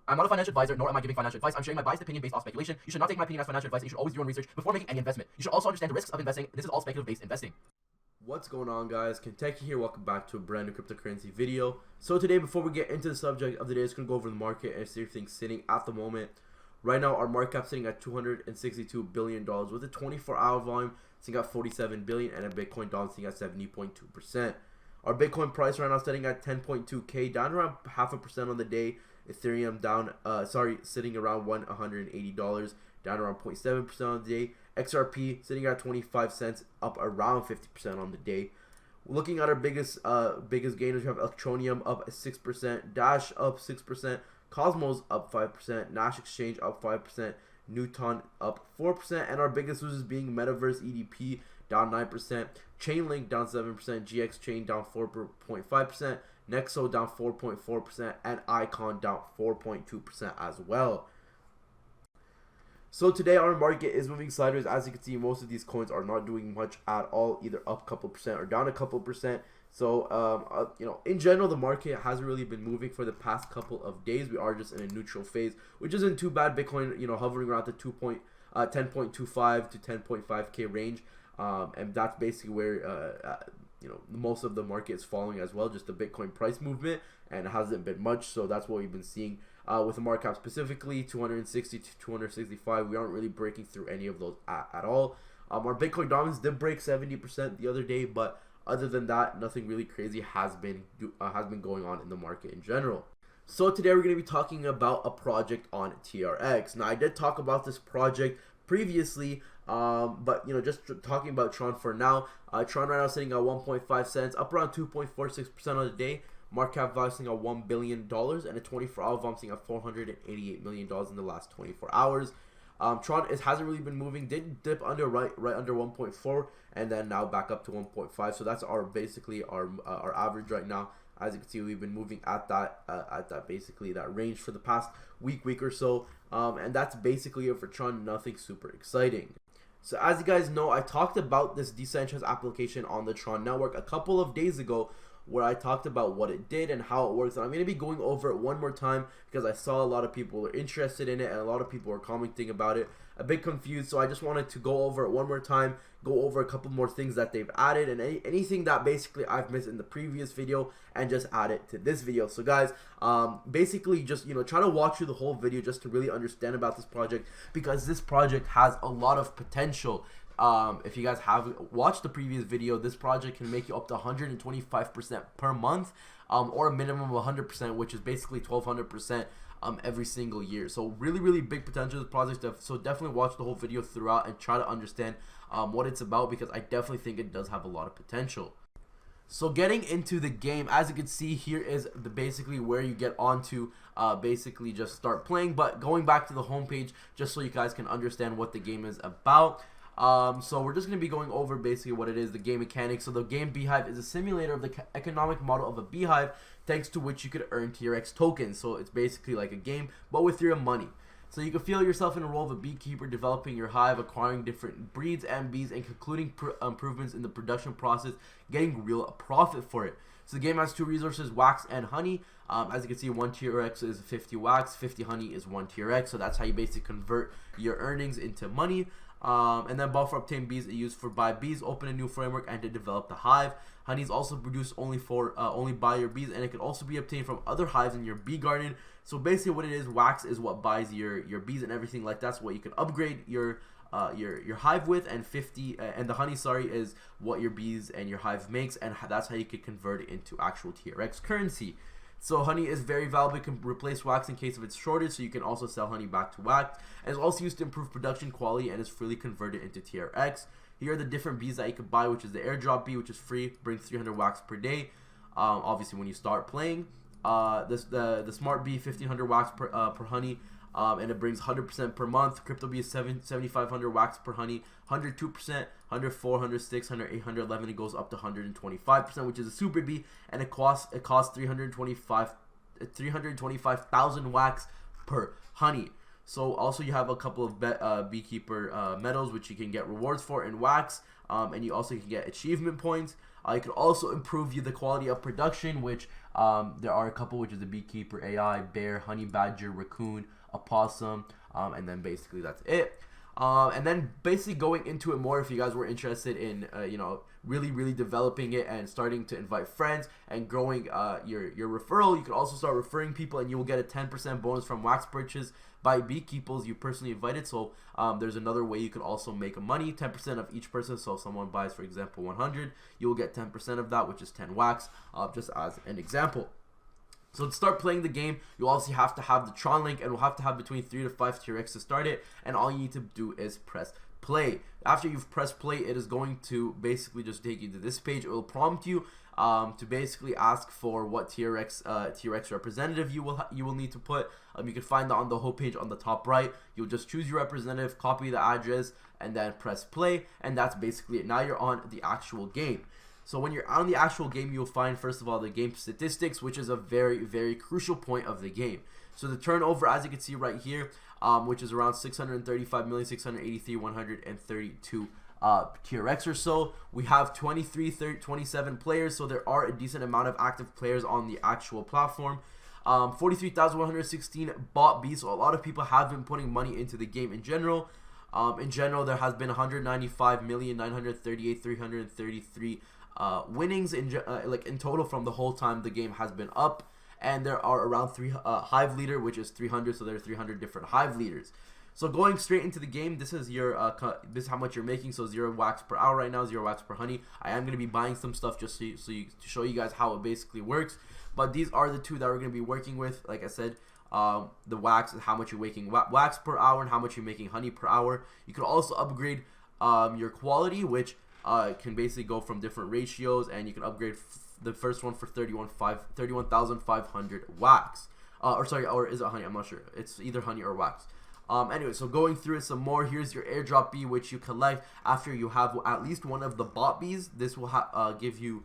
I'm not a financial advisor, nor am I giving financial advice. I'm sharing my biased opinion based off speculation. You should not take my opinion as financial advice, and you should always do your own research before making any investment. You should also understand the risks of investing. This is all speculative-based investing. What's going on, guys? Kentucky here. Welcome back to a brand new cryptocurrency video. So today, before we get into the subject of the day, it's going to go over the market and see everything sitting at the moment. Right now, our market cap sitting at $262 billion with a 24-hour volume sitting at $47 billion and a Bitcoin dollar sitting at 70.2%. Our Bitcoin price right now sitting at 10.2K, down around 0.5% on the day. Ethereum down, sitting around $180, down around 0.7% on the day. XRP sitting at 25 cents, up around 50% on the day. Looking at our biggest gainers, we have Electronium up 6%, Dash up 6%, Cosmos up 5%, Nash Exchange up 5%, Newton up 4%, and our biggest losers being Metaverse EDP down 9%, Chainlink down 7%, GX Chain down 4.5%, Nexo down 4.4%, and Icon down 4.2% as well. So today our market is moving sideways. As you can see, most of these coins are not doing much at all, either up a couple percent or down a couple percent. So in general, the market hasn't really been moving for the past couple of days. We are just in a neutral phase, which isn't too bad. Bitcoin, hovering around the 10.25 to 10.5K range, and that's basically where most of the market is following as well, just the Bitcoin price movement, and it hasn't been much. So that's what we've been seeing with the market cap specifically 260 to 265. We aren't really breaking through any of those at all. Our Bitcoin dominance did break 70% the other day, but other than that, nothing really crazy has been going on in the market in general. So today we're going to be talking about a project on TRX. Now I did talk about this project previously, but just talking about Tron for now. Tron right now sitting at 1.5 cents, up around 2.46% on the day. Market cap value sitting at $1 billion, and a 24-hour volume sitting at $488 million in the last 24 hours. Tron hasn't really been moving. Did dip under right under 1.4, and then now back up to 1.5. So that's basically our average right now. As you can see, we've been moving at that basically that range for the past week or so, and that's basically it for Tron. Nothing super exciting. So as you guys know, I talked about this decentralized application on the Tron network a couple of days ago, where I talked about what it did and how it works. And I'm going to be going over it one more time because I saw a lot of people were interested in it and a lot of people were commenting about it, a bit confused. So I just wanted to go over it one more time, go over a couple more things that they've added and anything that basically I've missed in the previous video, and just add it to this video. So guys, basically just try to watch through the whole video just to really understand about this project, because this project has a lot of potential. If you guys haven't watched the previous video, this project can make you up to 125% per month, or a minimum of 100%, which is basically 1200% every single year. So really big potential of this project. So definitely watch the whole video throughout and try to understand what it's about, because I definitely think it does have a lot of potential. So getting into the game, as you can see, here is basically where you get onto basically just start playing. But going back to the homepage, just so you guys can understand what the game is about. So we're just going to be going over basically what it is, the game mechanics. So the game BeeHive is a simulator of the economic model of a beehive, thanks to which you could earn TRX tokens. So it's basically like a game, but with your money. So you can feel yourself in a role of a beekeeper, developing your hive, acquiring different breeds and bees, and concluding improvements in the production process, getting real profit for it. So the game has two resources, wax and honey. As you can see, 1 TRX is 50 wax, 50 honey is 1 TRX. So that's how you basically convert your earnings into money. And then buffer obtained bees are used for buy bees, open a new framework, and to develop the hive. Honey is also produced only by your bees, and it can also be obtained from other hives in your bee garden. So basically what it is, wax is what buys your bees and everything like that's what you can upgrade your hive with, and the honey is what your bees and your hive makes, and that's how you can convert it into actual TRX currency. So honey is very valuable. It can replace wax in case of its shortage, so you can also sell honey back to wax. And it's also used to improve production quality and is freely converted into TRX. Here are the different bees that you can buy, which is the airdrop bee, which is free, brings 300 wax per day. Obviously when you start playing. The smart bee, 1500 wax per honey. And it brings 100% per month. Crypto bee is 7,500 wax per honey, 102%, 104, 106, 108, 111. It goes up to 125%, which is a super bee, and it costs 325,000 wax per honey. So also you have a couple of beekeeper medals, which you can get rewards for in wax, and you also can get achievement points. It can also improve the quality of production, which There are a couple, which is a beekeeper, AI, bear, honey badger, raccoon, opossum, and then basically that's it. And then basically going into it more, if you guys were interested in really developing it and starting to invite friends and growing your referral, you could also start referring people, and you will get a 10% bonus from wax purchase by beekeepers you personally invited. So there's another way you could also make money, 10% of each person. So if someone buys, for example, 100, you will get 10% of that, which is 10 wax, just as an example. So to start playing the game, you obviously have to have the Tron link, and we'll have to have between 3 to 5 TRX to start it, and all you need to do is press play. After you've pressed play, it is going to basically just take you to this page. It will prompt you to basically ask for what TRX representative you will need to put. You can find that on the homepage on the top right. You'll just choose your representative, copy the address, and then press play, and that's basically it. Now you're on the actual game. So when you're on the actual game, you'll find, first of all, the game statistics, which is a very crucial point of the game. So the turnover, as you can see right here, which is around 635,683,132 TRX or so. We have 27 players, so there are a decent amount of active players on the actual platform. 43,116 bought bees, so a lot of people have been putting money into the game in general. There has been 195,938,333 winnings in total from the whole time the game has been up, and there are around 3 hive leader, which is 300, so there are 300 different hive leaders. So going straight into the game, this is your this is how much you're making. So 0 wax per hour right now, 0 wax per honey. I am going to be buying some stuff just to show you guys how it basically works, but these are the two that we're going to be working with. Like I said, the wax is how much you're making wax per hour and how much you're making honey per hour. You can also upgrade your quality, which can basically go from different ratios, and you can upgrade the first one for 31,500 wax. Or is it honey? I'm not sure. It's either honey or wax. Anyway, so going through it some more, here's your airdrop bee, which you collect after you have at least one of the bot bees. This will give you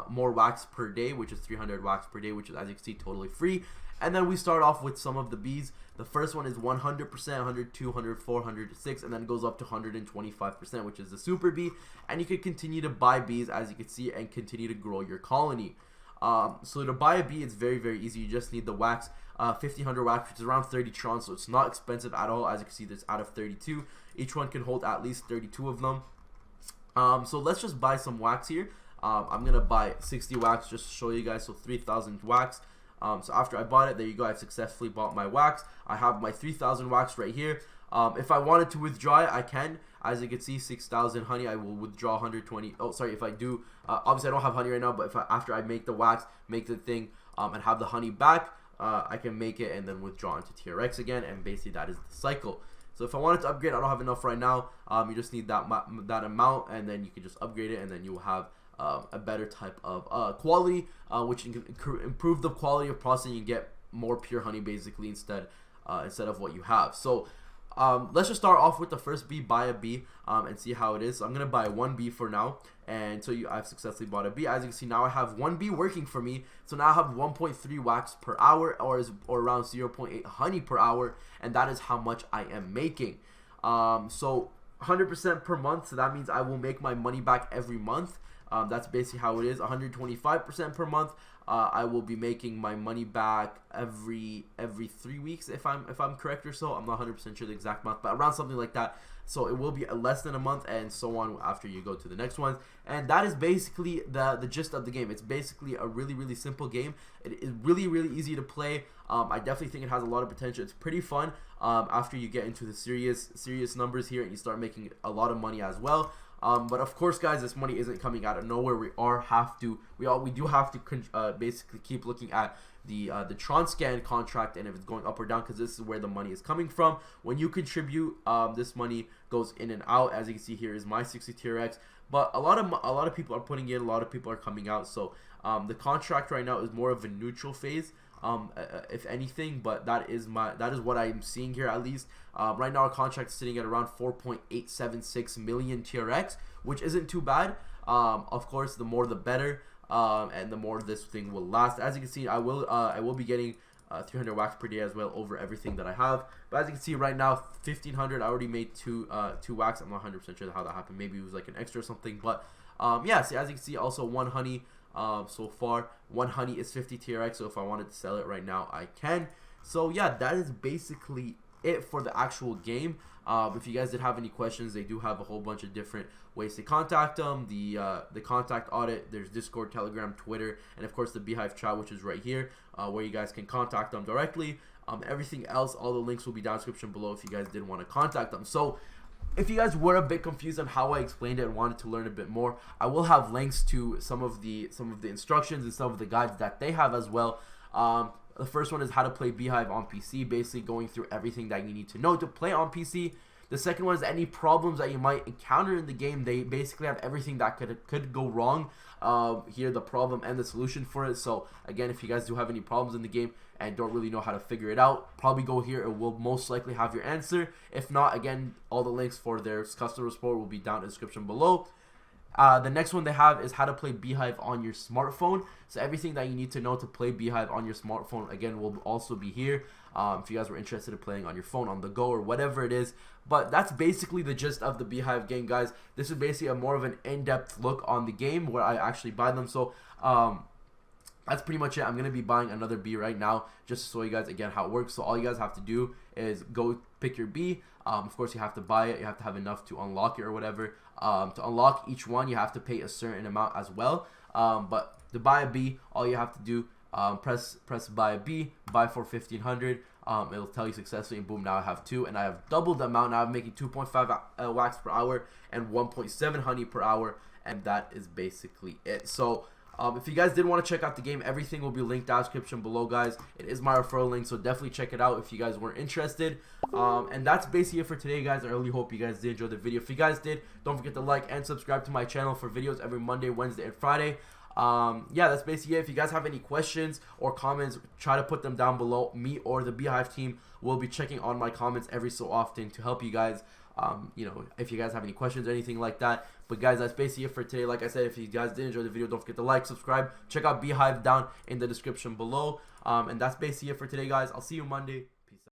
more wax per day, which is 300 wax per day, which is, as you can see, totally free. And then we start off with some of the bees. The first one is 100%, 102, 104, 106, and then goes up to 125%, which is the super bee. And you can continue to buy bees, as you can see, and continue to grow your colony. So to buy a bee, it's very easy. You just need the wax, 1500 wax, which is around 30 Tron, so it's not expensive at all. As you can see, there's out of 32. Each one can hold at least 32 of them. So let's just buy some wax here. I'm gonna buy 60 wax just to show you guys, so 3,000 wax. So after I bought it, there you go, I've successfully bought my wax. I have my 3,000 wax right here. If I wanted to withdraw it, I can. As you can see, 6,000 honey, I will withdraw 120. Oh, sorry, if I do, obviously I don't have honey right now, but if after I make the wax, make the thing, and have the honey back, I can make it and then withdraw into TRX again, and basically that is the cycle. So if I wanted to upgrade, I don't have enough right now. You just need that amount, and then you can just upgrade it, and then you will have a better type of quality, which can improve the quality of processing. You get more pure honey basically instead of what you have. So let's just start off with the first bee, buy a bee, and see how it is. So I'm gonna buy 1 bee for now, and so I've successfully bought a bee. As you can see, now I have 1 bee working for me. So now I have 1.3 wax per hour, or around 0.8 honey per hour, and that is how much I am making. So 100% per month, so that means I will make my money back every month. That's basically how it is. 125% per month. I will be making my money back every 3 weeks, if I'm correct or so. I'm not 100% sure the exact month, but around something like that. So it will be less than a month, and so on after you go to the next ones. And that is basically the gist of the game. It's basically a really simple game. It is really easy to play. I definitely think it has a lot of potential. It's pretty fun after you get into the serious numbers here and you start making a lot of money as well. But of course, guys, this money isn't coming out of nowhere. We do have to basically keep looking at the Tron scan contract, and if it's going up or down, because this is where the money is coming from. When you contribute, this money goes in and out. As you can see, here is my 60 TRX, but a lot of people are putting in, a lot of people are coming out. So the contract right now is more of a neutral phase, if anything, but that is what I'm seeing here at least. Right now our contract is sitting at around 4.876 million TRX, which isn't too bad. Of course, the more the better, and the more this thing will last. As you can see, I will be getting 300 wax per day as well over everything that I have. But as you can see right now, 1,500. I already made two wax. I'm not 100% sure how that happened. Maybe it was like an extra or something. But yeah, see, as you can see, also 1 honey. so far. One honey is 50 TRX, so if I wanted to sell it right now, I can. So yeah, that is basically it for the actual game. If you guys did have any questions, they do have a whole bunch of different ways to contact them. The contact audit, there's Discord, Telegram, Twitter, and of course the BeeHive chat, which is right here, where you guys can contact them directly. Everything else, all the links will be down in the description below if you guys did want to contact them. So if you guys were a bit confused on how I explained it and wanted to learn a bit more, I will have links to some of the instructions and some of the guides that they have as well. The first one is how to play BeeHive on PC, basically going through everything that you need to know to play on PC. The second one is any problems that you might encounter in the game. They basically have everything that could go wrong. Here, the problem and the solution for it. So again, if you guys do have any problems in the game and don't really know how to figure it out, probably go here. It will most likely have your answer. If not, again, all the links for their customer support will be down in the description below. The next one they have is how to play BeeHive on your smartphone. So everything that you need to know to play BeeHive on your smartphone, again, will also be here. If you guys were interested in playing on your phone, on the go, or whatever it is. But that's basically the gist of the BeeHive game, guys. This is basically a more of an in-depth look on the game where I actually buy them. So that's pretty much it. I'm going to be buying another bee right now just to show you guys again how it works. So all you guys have to do is go pick your bee. Of course, you have to buy it. You have to have enough to unlock it or whatever. To unlock each one, you have to pay a certain amount as well. But to buy a bee, all you have to do, press buy a bee, buy for 1500. It'll tell you successfully, and boom, now I have 2, and I have doubled the amount. Now I'm making 2.5 wax per hour and 1.7 honey per hour, and that is basically it. So if you guys did want to check out the game, everything will be linked down in the description below, guys. It is my referral link, so definitely check it out if you guys weren't interested. And that's basically it for today, guys. I really hope you guys did enjoy the video. If you guys did, don't forget to like and subscribe to my channel for videos every Monday, Wednesday, and Friday. Yeah, that's basically it. If you guys have any questions or comments, try to put them down below. Me or the BeeHive team will be checking on my comments every so often to help you guys. You know, if you guys have any questions or anything like that. But guys, that's basically it for today. Like I said, if you guys did enjoy the video, don't forget to like, subscribe, check out BeeHive down in the description below. And that's basically it for today, guys. I'll see you Monday.